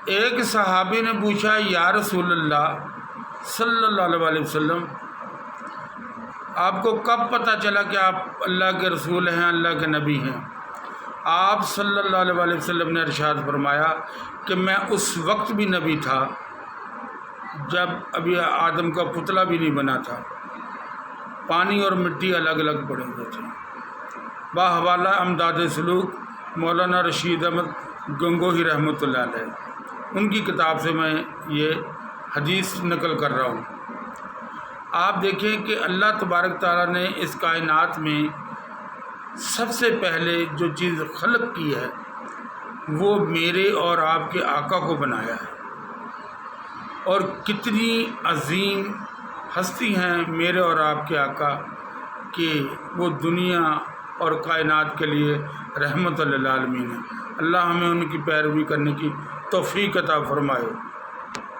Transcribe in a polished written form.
ایک صحابی نے پوچھا یا رسول اللہ صلی اللہ علیہ وسلم، آپ کو کب پتہ چلا کہ آپ اللہ کے رسول ہیں، اللہ کے نبی ہیں؟ آپ صلی اللہ علیہ وسلم نے ارشاد فرمایا کہ میں اس وقت بھی نبی تھا جب ابھی آدم کا پتلا بھی نہیں بنا تھا، پانی اور مٹی الگ الگ پڑے ہوئے تھے۔ باحوالہ امداد سلوک مولانا رشید احمد گنگوہی رحمۃ اللہ علیہ، ان کی کتاب سے میں یہ حدیث نقل کر رہا ہوں۔ آپ دیکھیں کہ اللہ تبارک تعالیٰ نے اس کائنات میں سب سے پہلے جو چیز خلق کی ہے وہ میرے اور آپ کے آقا کو بنایا ہے، اور کتنی عظیم ہستی ہیں میرے اور آپ کے آقا کہ وہ دنیا اور کائنات کے لیے رحمت للعالمین ہے۔ اللہ ہمیں ان کی پیروی کرنے کی توفیق عطا فرمائے۔